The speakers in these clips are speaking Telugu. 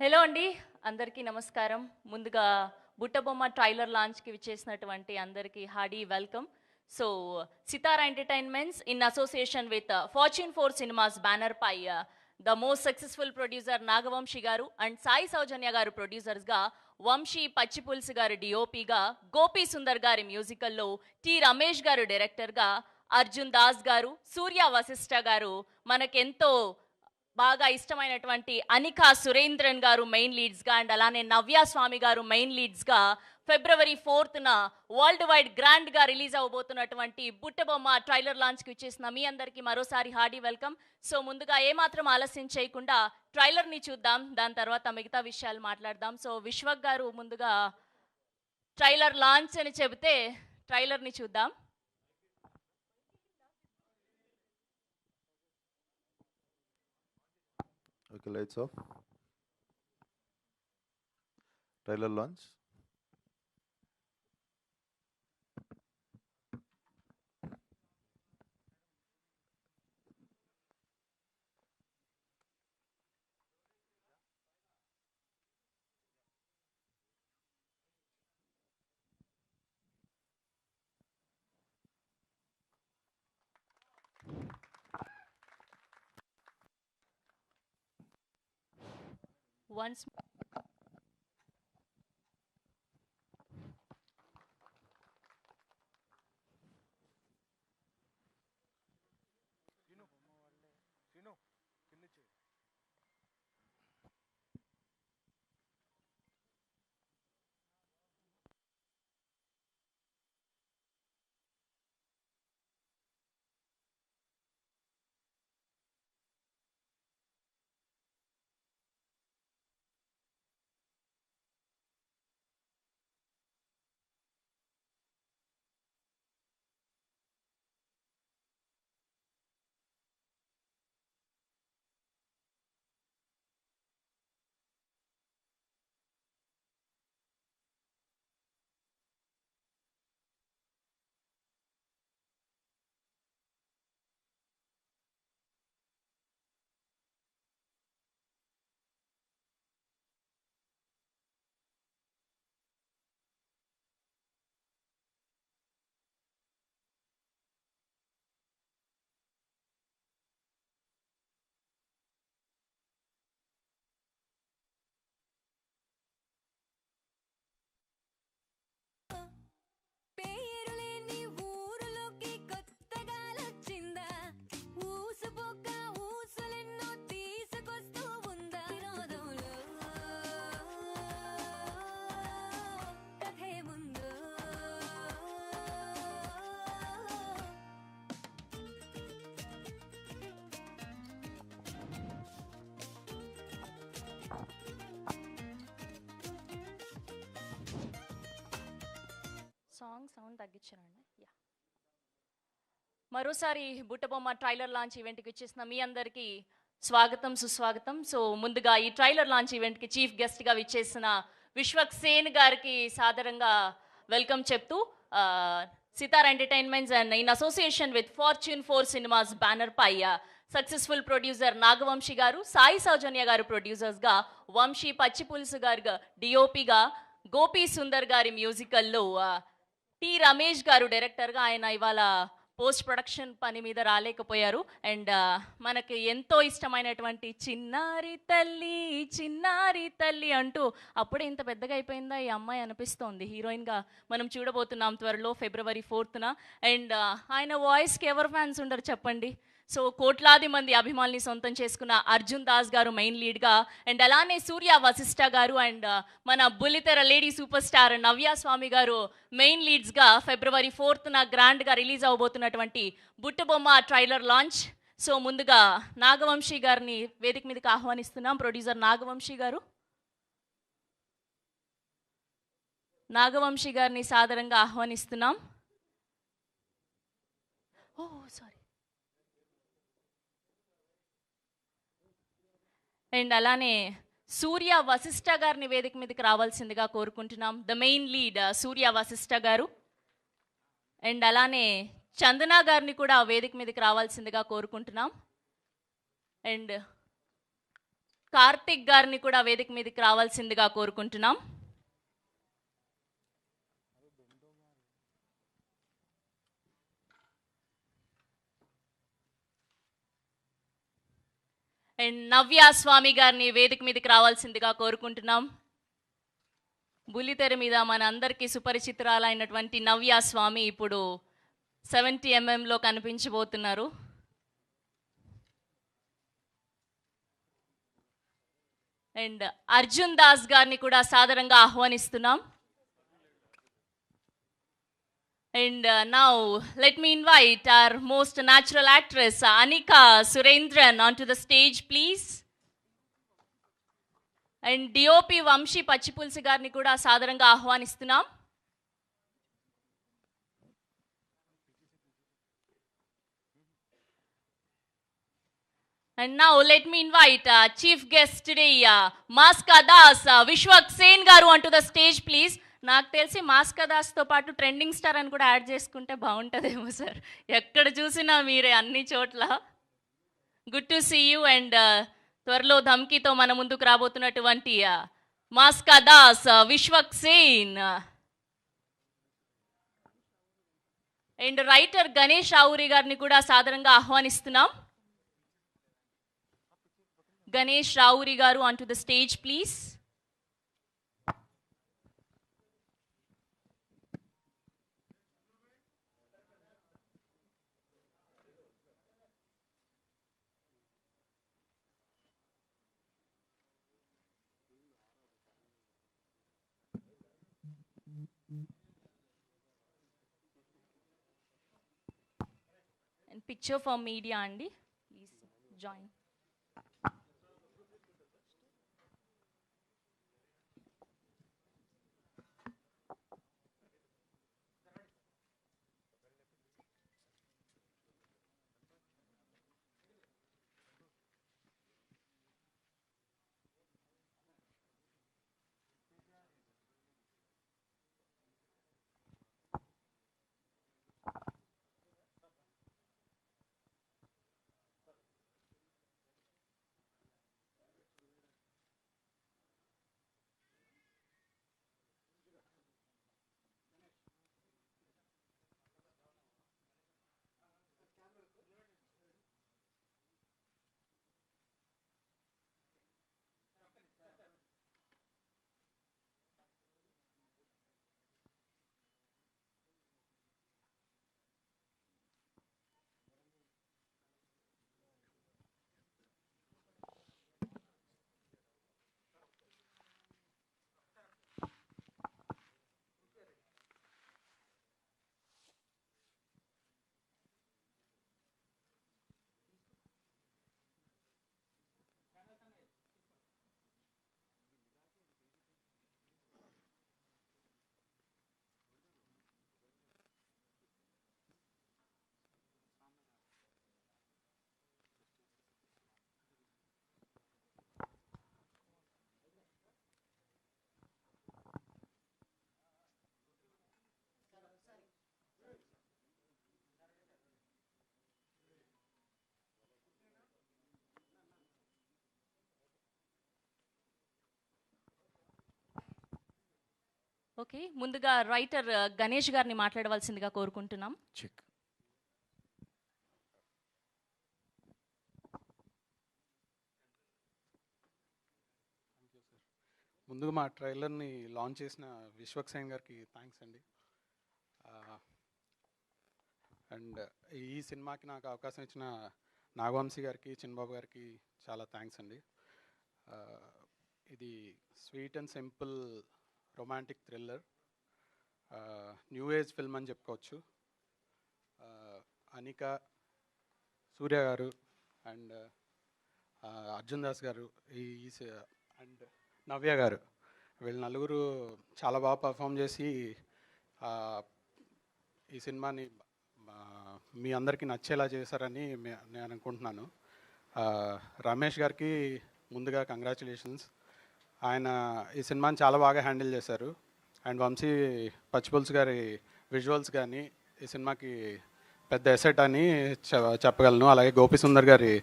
హలో అండి, అందరికీ నమస్కారం. ముందుగా బుట్టబొమ్మ ట్రైలర్ లాంచ్కి విచ్చేసినటువంటి అందరికీ hearty welcome. So Sitara entertainments in association with Fortune 4 cinemas banner పై the most successful producer Nagavamsi garu and Sai సౌజన్య గారు ప్రొడ్యూసర్స్గా, వంశీ పచ్చిపుల్స్ గారు డిఓపిగా, గోపీ సుందర్ గారి మ్యూజికల్లో, టి రమేష్ గారు డైరెక్టర్గా, అర్జున్ దాస్ గారు, సూర్య వశిష్ఠ గారు, మనకెంతో బాగా ఇష్టమైనటువంటి అనికా సురేంద్రన్ గారు మెయిన్ లీడ్స్గా అండ్ అలానే నవ్య స్వామి గారు మెయిన్ లీడ్స్గా ఫిబ్రవరి 4న వరల్డ్ వైడ్ గ్రాండ్గా రిలీజ్ అవబోతున్నటువంటి బుట్టబొమ్మ ట్రైలర్ లాంచ్కి ఇచ్చేసిన మీ అందరికీ మరోసారి హార్డీ వెల్కమ్. సో ముందుగా ఏమాత్రం ఆలస్యం చేయకుండా ట్రైలర్ని చూద్దాం, దాని తర్వాత మిగతా విషయాలు మాట్లాడదాం. సో విశ్వక్ గారు ముందుగా ట్రైలర్ లాంచ్ అని చెబితే ట్రైలర్ని చూద్దాం. Okay, lights off. Trailer launch. Once song sound తగ్గించారండి. యా, మరోసారి బుట్టబొమ్మ ట్రైలర్ లాంచ్ ఈవెంట్కి వచ్చేసిన మీ అందరికీ స్వాగతం సుస్వాగతం. సో ముందుగా ఈ ట్రైలర్ లాంచ్ ఈవెంట్కి చీఫ్ గెస్ట్గా విచ్చేసిన విశ్వక్ సేన్ గారికి సాదరంగా వెల్కమ్ చెప్తూ, Sithara Entertainments and in association with Fortune 4 cinemas banner పై సక్సెస్ఫుల్ ప్రొడ్యూసర్ నాగవంశీ గారు, సాయి సౌజన్య గారు ప్రొడ్యూసర్స్గా, వంశీ పచ్చిపులుసు గారు డిఓపిగా, గోపీ సుందర్ గారి మ్యూజికల్లో, టి రమేష్ గారు డైరెక్టర్గా, ఆయన ఇవాళ పోస్ట్ ప్రొడక్షన్ పని మీద రాలేకపోయారు. అండ్ మనకి ఎంతో ఇష్టమైనటువంటి చిన్నారి తల్లి చిన్నారి తల్లి అంటూ అప్పుడే ఇంత పెద్దగా అయిపోయిందా ఈ అమ్మాయి అనిపిస్తోంది. హీరోయిన్గా మనం చూడబోతున్నాం త్వరలో ఫిబ్రవరి 4న. అండ్ ఆయన వాయిస్కి ఎవరు ఫ్యాన్స్ ఉండరు చెప్పండి. సో కోట్లాది మంది అభిమానుల్ని సొంతం చేసుకున్న అర్జున్ దాస్ గారు మెయిన్ లీడ్గా, అండ్ అలానే సూర్య వశిష్ఠ గారు అండ్ మన బుల్లితెర లేడీ సూపర్ స్టార్ నవ్య స్వామి గారు మెయిన్ లీడ్స్గా ఫిబ్రవరి 4న గ్రాండ్గా రిలీజ్ అవబోతున్నటువంటి బుట్టబొమ్మ ట్రైలర్ లాంచ్. సో ముందుగా నాగవంశీ గారిని వేదిక మీదకి ఆహ్వానిస్తున్నాం. ప్రొడ్యూసర్ నాగవంశీ గారిని సాదరంగా ఆహ్వానిస్తున్నాం. ఓ సారీ. అండ్ అలానే సూర్య వశిష్ఠ గారిని వేదిక మీదకి రావాల్సిందిగా కోరుకుంటున్నాం. ద మెయిన్ లీడ్ సూర్య వశిష్ఠ గారు. అండ్ అలానే చందన గారిని కూడా వేదిక మీదకి రావాల్సిందిగా కోరుకుంటున్నాం. అండ్ కార్తిక్ గారిని కూడా వేదిక మీదకి రావాల్సిందిగా కోరుకుంటున్నాం. అండ్ నవ్య స్వామి గారిని వేదిక మీదకి రావాల్సిందిగా కోరుకుంటున్నాం. బుల్లితెర మీద మన అందరికీ సుపరిచితురాలైనటువంటి నవ్య స్వామి ఇప్పుడు 70mm కనిపించబోతున్నారు. అండ్ అర్జున్ దాస్ గారిని కూడా సాదరంగా ఆహ్వానిస్తున్నాం. And now let me invite our most natural actress Anika Surendran onto the stage, please. And DOP Vamshi Pachipulsi garni kuda sadaranga ahvanistunam. And now let me invite chief guest today Maska Das Vishwak Sen garu onto the stage, please. నాకు తెలిసి మాస్కా దాస్తో పాటు ట్రెండింగ్ స్టార్ అని కూడా యాడ్ చేసుకుంటే బాగుంటుందేమో సార్. ఎక్కడ చూసినా మీరే అన్ని చోట్ల. Good to see you. And త్వరలో ధమ్కీతో మన ముందుకు రాబోతున్నటువంటి మాస్కా దాస్ విశ్వక్ సేన్ అండ్ రైటర్ గణేష్ రావురి గారిని కూడా సాదరంగా ఆహ్వానిస్తున్నాం. Ganesh Ravuri garu on to the stage please. And picture for media Andy, please join. Okay, ముందుగా రైటర్ గణేష్ గారిని మాట్లాడవలసిందిగా కోరుకుంటున్నాం. చెక్. ముందుగా మా ట్రైలర్ని లాంచ్ చేసిన విశ్వక్ సేన్ గారికి థ్యాంక్స్ అండి. అండ్ ఈ సినిమాకి నాకు అవకాశం ఇచ్చిన నాగవంశీ గారికి, చిన్నబాబు గారికి చాలా థ్యాంక్స్ అండి. ఇది sweet and simple romantic thriller, new age film అని చెప్పుకోవచ్చు. అనిక, సూర్య గారు అండ్ అర్జున్ దాస్ గారు అండ్ నవ్య గారు, వీళ్ళు నలుగురు చాలా బాగా పర్ఫామ్ చేసి ఈ సినిమాని మీ అందరికీ నచ్చేలా చేశారని నేను అనుకుంటున్నాను. రమేష్ గారికి ముందుగా కంగ్రాచులేషన్స్. ఆయన ఈ సినిమాని చాలా బాగా హ్యాండిల్ చేశారు. అండ్ వంశీ పచ్చిపుల్స్ గారి విజువల్స్ కానీ ఈ సినిమాకి పెద్ద ఎసెట్ అని చెప్పగలను. అలాగే గోపి సుందర్ గారి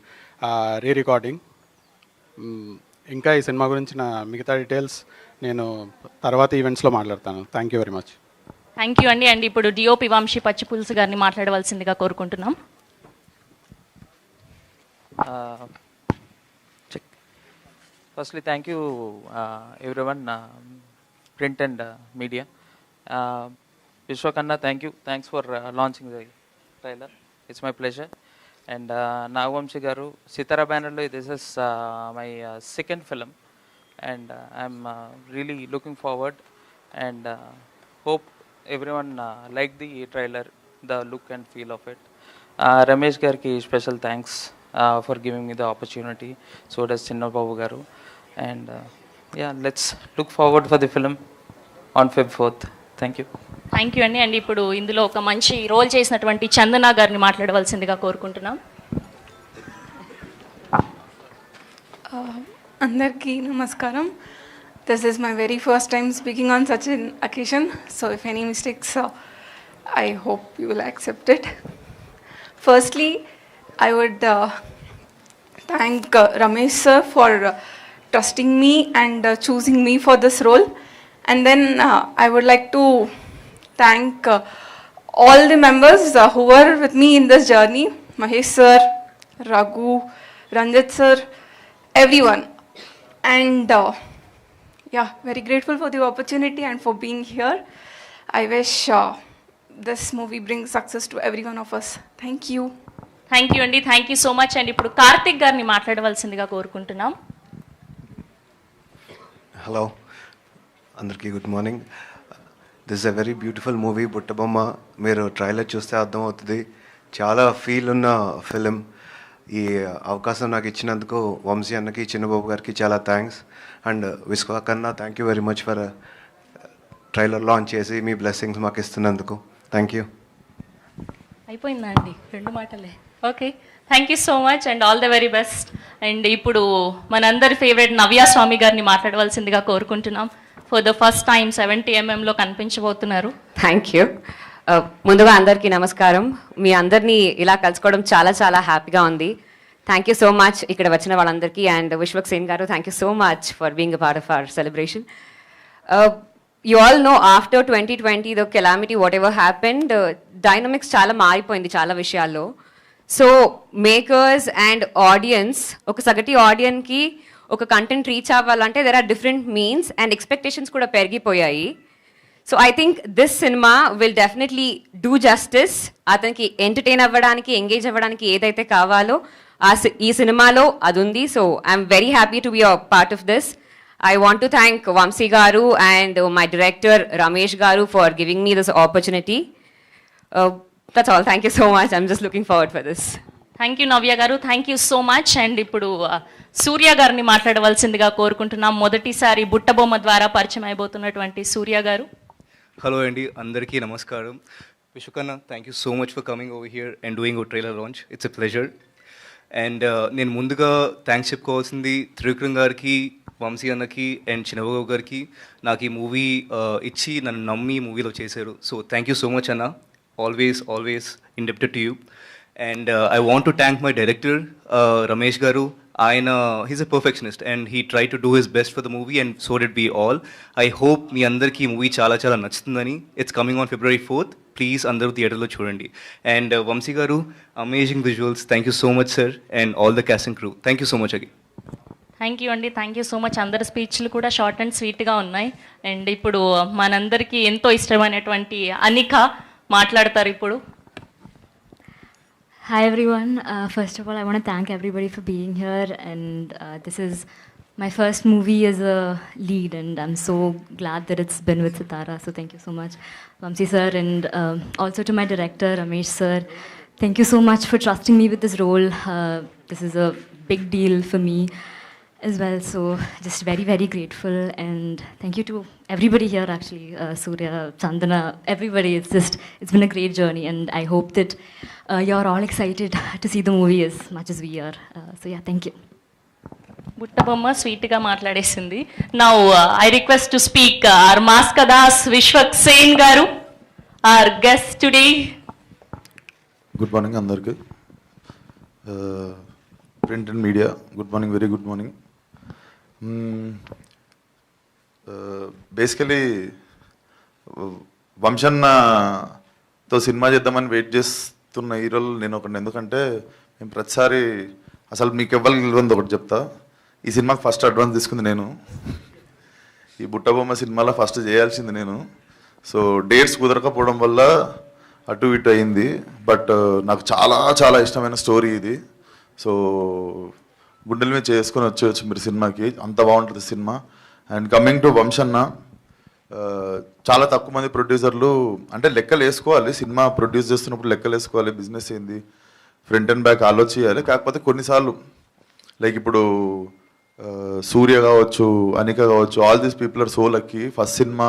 రీ రికార్డింగ్. ఇంకా ఈ సినిమా గురించిన మిగతా డీటెయిల్స్ నేను తర్వాత ఈవెంట్స్లో మాట్లాడతాను. Thank you very much. Thank you అండి. అండ్ ఇప్పుడు డిఓపి వంశీ పచ్చిపులుసు గారిని మాట్లాడవలసిందిగా కోరుకుంటున్నాం. Firstly, thank you, everyone, print and media. Vishwakanna, thank you. Thanks for launching the trailer. It's my pleasure. And Nagvamshi garu, Sitara banner lo, this is my second film, and I'm really looking forward and hope everyone like the trailer, the look and feel of it. Ramesh garki special thanks for giving me the opportunity. So does Chinna Babu garu. And yeah, let's look forward for the film on Feb 4th. Thank you. Thank you అండి. అండ్ ఇప్పుడు ఇందులో ఒక మంచి రోల్ చేసినటువంటి చందన గారిని మాట్లాడవలసిందిగా కోరుకుంటున్నాం. అందరికీ నమస్కారం. This is my very first time speaking on such an occasion, so if any mistakes, I hope you will accept it. Firstly, I would thank Ramesh sir for trusting me and choosing me for this role. And then I would like to thank all the members who were with me in this journey. Mahesh sir, Raghu, Ranjit sir, everyone. And yeah, very grateful for the opportunity and for being here. I wish this movie brings success to every one of us. Thank you. Thank you అండి. Thank you so much. And ఇప్పుడు కార్తిక్ గారిని మాట్లాడవలసిందిగా కోరుకుంటున్నాం. హలో అందరికీ good morning. This is a very beautiful movie Buttabomma. మీరు ట్రైలర్ చూస్తే అర్థమవుతుంది, చాలా ఫీల్ ఉన్న ఫిలిం. ఈ అవకాశం నాకు ఇచ్చినందుకు వంశీ అన్నకి, చిన్నబాబు గారికి చాలా థ్యాంక్స్. అండ్ విశ్వకన్నా, thank you very much for trailer launch చేసి మీ బ్లెస్సింగ్స్ మాకు ఇస్తున్నందుకు. Thank you. అయిపోయిందా అండి? 2 మాటలే. Okay, thank you so much and all the very best. And ఇప్పుడు మనందరి ఫేవరెట్ నవ్య స్వామి గారిని మాట్లాడవలసిందిగా కోరుకుంటున్నాం. For the first time 70mm కనిపించబోతున్నారు. Thank you. ముందుగా అందరికీ నమస్కారం. మీ అందరినీ ఇలా కలుసుకోవడం చాలా చాలా హ్యాపీగా ఉంది. థ్యాంక్ యూ సో మచ్ ఇక్కడ వచ్చిన వాళ్ళందరికీ. అండ్ విశ్వక్ సేన్ గారు, thank you so much for being a part of our celebration. You all know after 2020 the calamity whatever happened, dynamics చాలా మారిపోయింది చాలా విషయాల్లో. సో మేకర్స్ అండ్ ఆడియన్స్, ఒక సగటి ఆడియన్కి ఒక కంటెంట్ రీచ్ అవ్వాలంటే there are different means and expectations కూడా పెరిగిపోయాయి. So I think this cinema will definitely do justice. అతనికి ఎంటర్టైన్ అవ్వడానికి, ఎంగేజ్ అవ్వడానికి ఏదైతే కావాలో ఈ సినిమాలో అది ఉంది. So I'm very happy to be a part of this. I want to thank Vamsi Garu and my director Ramesh Garu for giving me this opportunity. That's all. Thank you so much. I'm just looking forward for this. Thank you Navya గారు. Thank you so much. And ఇప్పుడు సూర్య గారిని మాట్లాడవలసిందిగా కోరుకుంటున్నాం. మొదటిసారి బుట్టబొమ్మ ద్వారా పరిచయం అయిపోతున్నటువంటి సూర్య గారు. హలో అండి, అందరికీ నమస్కారం. విశ్వకన్న, thank you so much for coming over here and doing ఓ trailer launch. It's a pleasure. And నేను ముందుగా థ్యాంక్స్ చెప్పుకోవాల్సింది త్రివిక్రమ్ గారికి, వంశీ అన్నకి అండ్ చిన్నబాబు గారికి. నాకు ఈ మూవీ ఇచ్చి నన్ను నమ్మి మూవీలో చేశారు. So thank you so much అన్న. Always indebted to you. And I want to thank my director Ramesh గారు. ఆయన he's a perfectionist and he try to do his best for the movie and so did we all. I hope మీ అందరికీ ఈ మూవీ చాలా చాలా నచ్చుతుందని. It's coming on February 4th. Please అందరూ థియేటర్లో చూడండి. అండ్ వంశీ గారు, amazing visuals. Thank you so much sir and all the cast and crew. Thank you so much again. Thank you అండి. Thank you so much. అందరి స్పీచ్లు కూడా షార్ట్ అండ్ స్వీట్గా ఉన్నాయి. అండ్ ఇప్పుడు మనందరికీ ఎంతో ఇష్టమైనటువంటి అనిక మాట్లాడతారు ఇప్పుడు. Hi everyone. First of all, I want to thank everybody for being here, and this is my first movie as a lead, and I'm so glad that it's been with Sitara. So thank you so much, Vamsi sir, and also to my director Ramesh sir. Thank you so much for trusting me with this role. This is a big deal for me as well, so just very very grateful, and thank you to everybody here actually, Surya, Chandana, everybody. It's been a great journey, and I hope that you're all excited to see the movie as much as we are. So yeah, thank you. Buttabomma స్వీట్గా మాట్లాడేసింది. Now I request to speak our Mass ka Das Vishwak Sen గారు, our guest today. Good morning అందరికి. Print and media, good morning, very good morning. Basically వంశన్నతో సినిమా చేద్దామని వెయిట్ చేస్తున్న హీరోలు నేను ఒకటి. ఎందుకంటే మేము ప్రతిసారి అసలు మీకు ఇవ్వాలి తెలియదు ఒకటి చెప్తా. ఈ సినిమాకి ఫస్ట్ అడ్వాన్స్ తీసుకుంది నేను. ఈ బుట్టబొమ్మ సినిమాలో ఫస్ట్ చేయాల్సింది నేను. సో డేట్స్ కుదరకపోవడం వల్ల అటు ఇటు అయింది. బట్ నాకు చాలా చాలా ఇష్టమైన స్టోరీ ఇది. సో గుండెల మీద చేసుకొని వచ్చేయచ్చు మీరు సినిమాకి, అంత బాగుంటుంది సినిమా. అండ్ కమింగ్ టు వంశన్న, చాలా తక్కువ మంది ప్రొడ్యూసర్లు అంటే లెక్కలు వేసుకోవాలి, సినిమా ప్రొడ్యూస్ చేస్తున్నప్పుడు లెక్కలు వేసుకోవాలి, బిజినెస్ ఏంది ఫ్రంట్ అండ్ బ్యాక్ ఆలోచించాలి. కాకపోతే కొన్నిసార్లు లైక్ ఇప్పుడు సూర్య కావచ్చు, అనిక కావచ్చు, all these people are so lucky. First సినిమా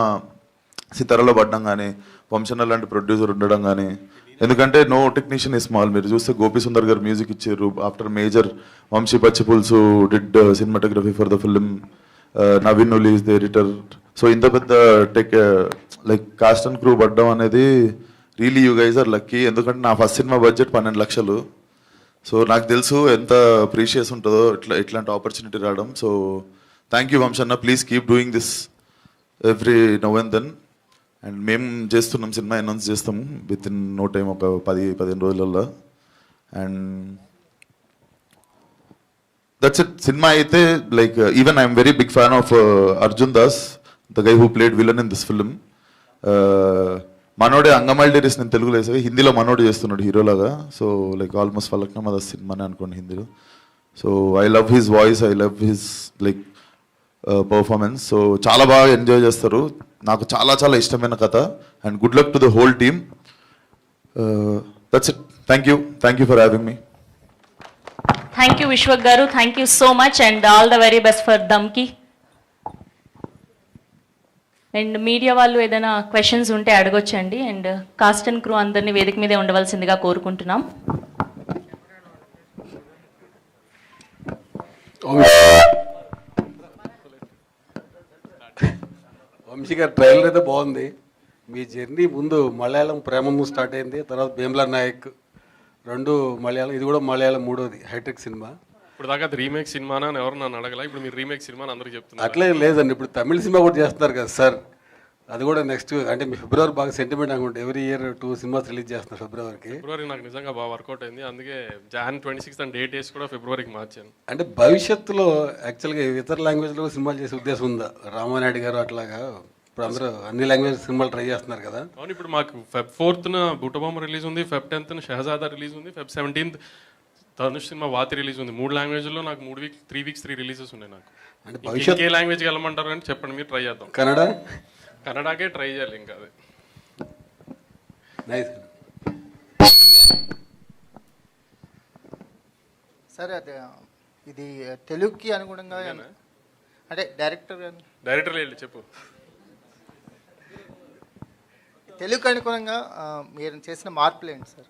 సితారాలో పడ్డం కానీ, వంశన్న లాంటి ప్రొడ్యూసర్ ఉండడం కానీ. ఎందుకంటే నో టెక్నీషియన్ ఈ స్మాల్. మీరు చూస్తే గోపి సుందర్ గారు మ్యూజిక్ ఇచ్చారు. After Major Vamsi Pachipulusu did cinematography for the film. Naveen Nooli is the editor. So ఇంత పెద్ద లైక్ కాస్ట్ అండ్ క్రూ పడ్డం అనేది really you guys are lucky. ఎందుకంటే నా ఫస్ట్ సినిమా బడ్జెట్ 12 లక్షలు. సో నాకు తెలుసు ఎంత ప్రీషియస్ ఉంటుందో ఇట్లాంటి ఆపర్చునిటీ రావడం. సో థ్యాంక్ యూ వంశన్న, please keep doing this every now and then. And మేము చేస్తున్నాం, సినిమా అనౌన్స్ చేస్తాము విత్ ఇన్ నో టైం, ఒక 10-15 రోజులలో. And that's it. సినిమా అయితే like even I'm very big fan of Arjun Das, the guy who played villain in this film. మనోడే అంగమాల్డేరీస్ నేను తెలుగులో వేసాక హిందీలో మనోడు చేస్తున్నాడు హీరోలాగా. సో లైక్ ఆల్మోస్ట్ ఫలక్నామా ద సినిమానే అనుకోండి హిందీలో. So I love his voice, I love his like performance. So చాలా బాగా ఎంజాయ్ చేస్తారు. నాకు చాలా చాలా ఇష్టమైన కథ. And good luck to the whole team. That's it. Thank you for having me. Thank you Vishwak గారు, thank you so much and all the very best for Dhamki. And media వాళ్ళు ఏదైనా క్వశ్చన్స్ ఉంటే అడగొచ్చండి. అండ్ కాస్ట్ అండ్ క్రూ అందరినీ వేదిక మీదే ఉండవలసిందిగా కోరుకుంటున్నాం. వంశీ గారి ట్రైలర్ అయితే బాగుంది. మీ జర్నీ ముందు మలయాళం ప్రేమము స్టార్ట్ అయింది, తర్వాత భీమ్లా నాయక్, 2 మలయాళం, ఇది కూడా మలయాళం 3వది హైటెక్ సినిమా. ఇప్పుడు దాకా అది రీమేక్ సినిమానా అని ఎవరు నన్ను అడగల. ఇప్పుడు మీరు రీమేక్ సినిమా అని అందరికీ చెప్తున్నారు. అట్లే లేదండి, ఇప్పుడు తమిళ సినిమా కూడా చేస్తున్నారు కదా సార్. అది కూడా నెక్స్ట్ అంటే మీ ఫిబ్రవరి బాగా సెంటిమెంట్ అనుకుంటే ఎవ్రీ ఇయర్ 2 సినిమాస్ రిలీజ్ చేస్తున్నారు ఫిబ్రవరికి. ఫిబ్రవరి నాకు నిజంగా బాగా వర్కౌట్ అయింది. అందుకే Jan 26 అని డేట్ వేసి కూడా ఫిబ్రవరికి మార్చాను. అంటే భవిష్యత్తులో యాక్చువల్గా ఇతర లాంగ్వేజ్లో సినిమాలు చేసే ఉద్దేశం ఉందా? రామానాయుడు గారు అట్లాగా ఇప్పుడు అందరూ అన్ని లాంగ్వేజ్ సినిమాలు ట్రై చేస్తున్నారు కదా. అవును, ఇప్పుడు మాకు Feb 4th బుట్టబొమ్మ రిలీజ్ ఉంది, Feb 10th షహజాదా రిలీజ్ ఉంది, Feb 17th ధనుష్ సినిమా వాతి రిలీజ్ ఉంది. 3 లాంగ్వేజ్లో నాకు 3 వీక్స్ 3 రిలీజెస్ ఉన్నాయి. నాకు అంటే భవిష్యత్ ఏ లాంగ్వేజ్కి వెళ్ళమంటారు అని చెప్పండి, మీరు ట్రై చేద్దాం. కన్నడకే ట్రై చేయాలి. ఇంకా అదే నైస్ సరే. అదే ఇది తెలుగుకి అనుగుణంగా అంటే డైరెక్టర్ వెళ్ళి చెప్పు. తెలుగుకి అనుగుణంగా మీరు చేసిన మార్పులు ఏంటి సార్?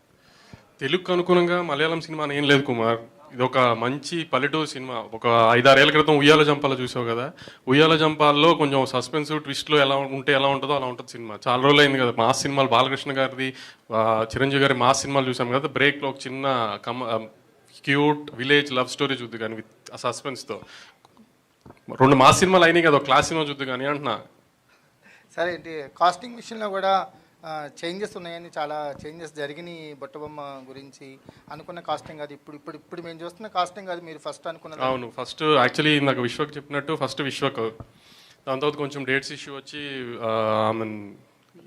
తెలుగుకు అనుగుణంగా మలయాళం సినిమా ఏం లేదు కుమార్. ఇది ఒక మంచి పల్లెటూరు సినిమా. ఒక 5-6 ఏళ్ల క్రితం ఉయ్యాల జంపాల చూసావు కదా, ఉయ్యాల జంపాల్లో కొంచెం సస్పెన్స్ ట్విస్ట్లో ఎలా ఉంటుందో అలా ఉంటుంది సినిమా. చాలా రోజులు అయింది కదా మాస్ సినిమాలు, బాలకృష్ణ గారిది, చిరంజీవి గారి మాస్ సినిమాలు చూసాం కదా. బ్రేక్లో ఒక చిన్న క్యూట్ విలేజ్ లవ్ స్టోరీ చూద్దు కానీ విత్ ఆ సస్పెన్స్తో 2 మాస్ సినిమాలు అయినాయి కదా, క్లాస్ సినిమా చూద్దు కానీ అంటున్నా. సరే, ఏంటి కాస్టింగ్ విషయంలో కూడా చేంజెస్ ఉన్నాయని, చాలా చేంజెస్ జరిగినాయి బుట్టబొమ్మ గురించి. అనుకున్న కాస్టింగ్ అది ఇప్పుడు మేము చూస్తున్న కాస్టింగ్ అది మీరు ఫస్ట్ అనుకున్నది. అవును, ఫస్ట్ యాక్చువల్లీ నాకు విశ్వక్ చెప్పినట్టు ఫస్ట్ విశ్వక్, దాని తర్వాత కొంచెం డేట్స్ ఇష్యూ వచ్చి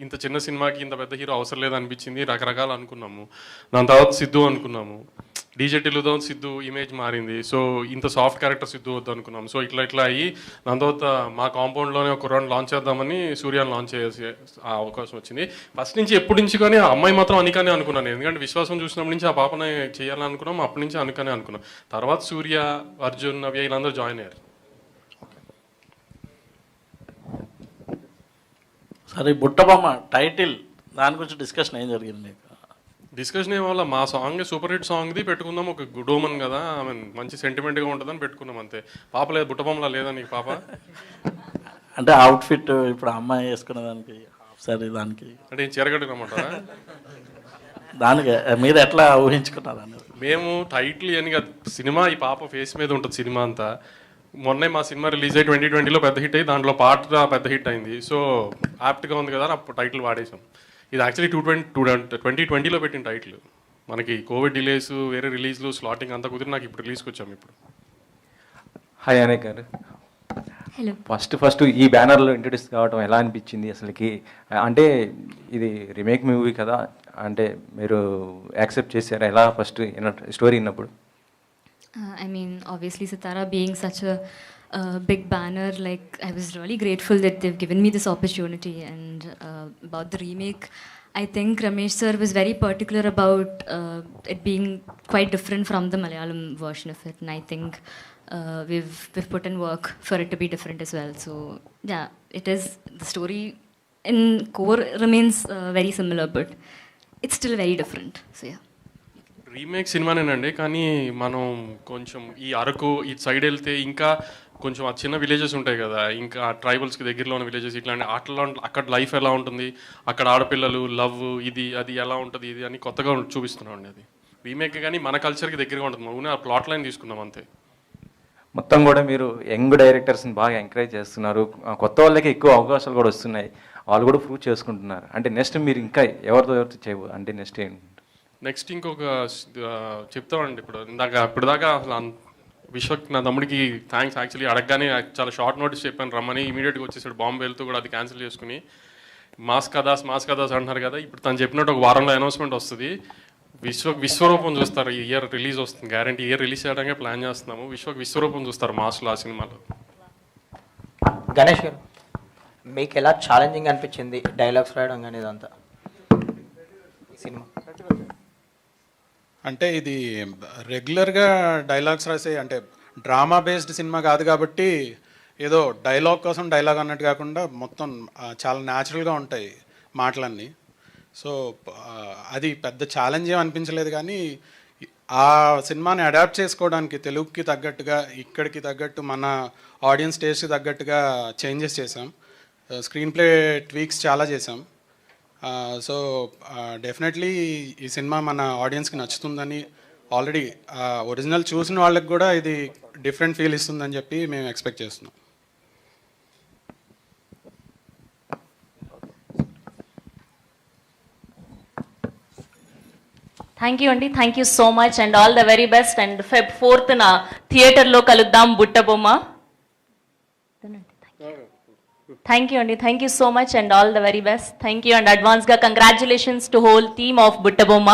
ఇంత చిన్న సినిమాకి ఇంత పెద్ద హీరో అవసరం లేదనిపించింది, రకరకాలు అనుకున్నాము. దాని తర్వాత సిద్ధు అనుకున్నాము, డీజే టిల్లుతో సిద్ధు ఇమేజ్ మారింది. సో ఇంత సాఫ్ట్ క్యారెక్టర్ సిద్ధు వద్దు అనుకున్నాం. సో ఇట్లా అయ్యి దాని తర్వాత మా కాంపౌండ్లోనే ఒక రౌండ్ లాంచ్ చేద్దామని సూర్యాన్ని లాంచ్ చేసే అవకాశం వచ్చింది. ఫస్ట్ నుంచి ఎప్పటి నుంచి కానీ ఆ అమ్మాయి మాత్రం అనికానే అనుకున్నాను. ఎందుకంటే విశ్వాసం చూసినప్పటి నుంచి ఆ పాపని చేయాలని అనుకున్నాం, అప్పటి నుంచి అనికానే అనుకున్నాం. తర్వాత సూర్య, అర్జున్, నవ్య వీళ్ళందరూ జాయిన్ అయ్యారు. సరే, బుట్టబొమ్మ టైటిల్ దాని గురించి డిస్కషన్ ఏం జరిగింది మీకు? డిస్కషన్ ఏమో మా సాంగ్ సూపర్ హిట్ సాంగ్ది పెట్టుకుందాం, ఒక గుడ్ ఓమన్ కదా, ఐ మీన్ మంచి సెంటిమెంట్గా ఉంటుందని పెట్టుకున్నాం అంతే. పాప లేదు, బుట్టబొమ్మలా లేదా నీకు పాప? అంటే అవుట్ఫిట్ ఇప్పుడు అమ్మాయి వేసుకునే దానికి హాఫ్ సారీ దానికి అంటే ఏం చీరగట్టుకోమంటారా? దానికి మీరు ఎట్లా ఊహించుకున్నారు అనేది? మేము టైటిల్ అని సినిమా ఈ పాప ఫేస్ మీద ఉంటుంది సినిమా అంతా. మొన్నే మా సినిమా రిలీజ్ అయ్యి 2020లో పెద్ద హిట్ అయ్యి దాంట్లో పాట పెద్ద హిట్ అయింది. సో యాప్ట్గా ఉంది కదా అప్పుడు టైటిల్ వాడేసాం. ఇది యాక్చువల్లీ 2020లో పెట్టిన టైటిల్. మనకి కోవిడ్ డిలేస్, వేరే రిలీజ్లు, స్లాటింగ్ అంతా కుదిరి నాకు ఇప్పుడు రిలీజ్కి వచ్చాము. ఇప్పుడు హాయ్ అనేక్ గారు. హలో. ఫస్ట్ ఈ బ్యానర్లో ఇంట్రడ్యూస్ కావడం ఎలా అనిపించింది అసలుకి? అంటే ఇది రీమేక్ మూవీ కదా, అంటే మీరు యాక్సెప్ట్ చేశారా ఎలా ఫస్ట్ స్టోరీ విన్నప్పుడు? I mean, obviously, Sitara being such a big banner, like I was really grateful that they've given me this opportunity. And about the remake, I think Ramesh sir was very particular about it being quite different from the Malayalam version of it, and I think we've put in work for it to be different as well. So yeah, it is, the story in core remains very similar, but it's still very different. So yeah. Remake సినిమానేనండి, కానీ మనం కొంచెం ఈ అరకు ఈ సైడ్ వెళ్తే ఇంకా కొంచెం ఆ చిన్న విలేజెస్ ఉంటాయి కదా, ఇంకా ట్రైబల్స్కి దగ్గరలో ఉన్న విలేజెస్, ఇట్లాంటి అట్లా అక్కడ లైఫ్ ఎలా ఉంటుంది, అక్కడ ఆడపిల్లలు లవ్ ఇది అది ఎలా ఉంటుంది ఇది అని కొత్తగా చూపిస్తున్నాం అండి. అది రీమేక్ కానీ మన కల్చర్కి దగ్గరగా ఉంటుంది. మనం ఆ ప్లాట్ లైన్ తీసుకున్నాం అంతే. మొత్తం కూడా మీరు యంగ్ డైరెక్టర్స్ని బాగా ఎంకరేజ్ చేస్తున్నారు, కొత్త వాళ్ళకి ఎక్కువ అవకాశాలు కూడా వస్తున్నాయి, వాళ్ళు కూడా ప్రూవ్ చేసుకుంటున్నారు. అంటే నెక్స్ట్ మీరు ఇంకా ఎవరితో అంటే నెక్స్ట్ ఏంటి? నెక్స్ట్ ఇంకొక చెప్తామండి. ఇప్పటిదాకా విశ్వక్ నా తమ్ముడికి థ్యాంక్స్. యాక్చువల్లీ అడగగానే చాలా షార్ట్ నోటీస్ చెప్పాను రమ్మని, ఇమీడియట్గా వచ్చేసాడు. బాంబే వెళ్తూ కూడా అది క్యాన్సిల్ చేసుకుని మాస్ కదాస్ అంటున్నారు కదా, ఇప్పుడు తను చెప్పినట్టు ఒక వారంలో అనౌన్స్మెంట్ వస్తుంది. విశ్వరూపం చూస్తారు. ఈ ఇయర్ రిలీజ్ వస్తుంది గ్యారంటీ. ఇయర్ రిలీజ్ చేయడానికి ప్లాన్ చేస్తున్నాము. విశ్వరూపం చూస్తారు మాస్లో ఆ సినిమాలో. గణేష్ గారు, మీకు ఎలా ఛాలెంజింగ్ అనిపించింది డైలాగ్స్ రాయడం కానీ ఇదంతా ఈ సినిమా? అంటే ఇది రెగ్యులర్గా డైలాగ్స్ రాసే, అంటే డ్రామా బేస్డ్ సినిమా కాదు కాబట్టి ఏదో డైలాగ్ కోసం డైలాగ్ అన్నట్టు కాకుండా మొత్తం చాలా న్యాచురల్గా ఉంటాయి మాటలన్నీ. సో అది పెద్ద ఛాలెంజ్ ఏం అనిపించలేదు, కానీ ఆ సినిమాని అడాప్ట్ చేసుకోవడానికి తెలుగుకి తగ్గట్టుగా, ఇక్కడికి తగ్గట్టు, మన ఆడియన్స్ టేస్ట్కి తగ్గట్టుగా చేంజెస్ చేసాం. స్క్రీన్ ప్లే ట్వీక్స్ చాలా చేసాం. సో డెఫినెట్లీ ఈ సినిమా మన ఆడియన్స్కి నచ్చుతుందని, ఆల్రెడీ ఒరిజినల్ చూసిన వాళ్ళకి కూడా ఇది డిఫరెంట్ ఫీల్ ఇస్తుందని చెప్పి మేము ఎక్స్పెక్ట్ చేస్తున్నాం. థ్యాంక్ యూ అండి. Thank you so much and all the very best. And Feb 4th థియేటర్లో కలుద్దాం బుట్టబొమ్మ. థ్యాంక్ యూ అండి. Thank you so much and all the very best. Thank you and అడ్వాన్స్గా congratulations to whole team of Buttabomma.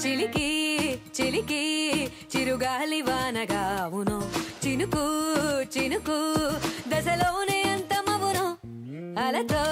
చిలికి చిలికి చిరుగాలి వానగా అవును, చినుకు చినుకు దశలోనే అంతమవును, అలతో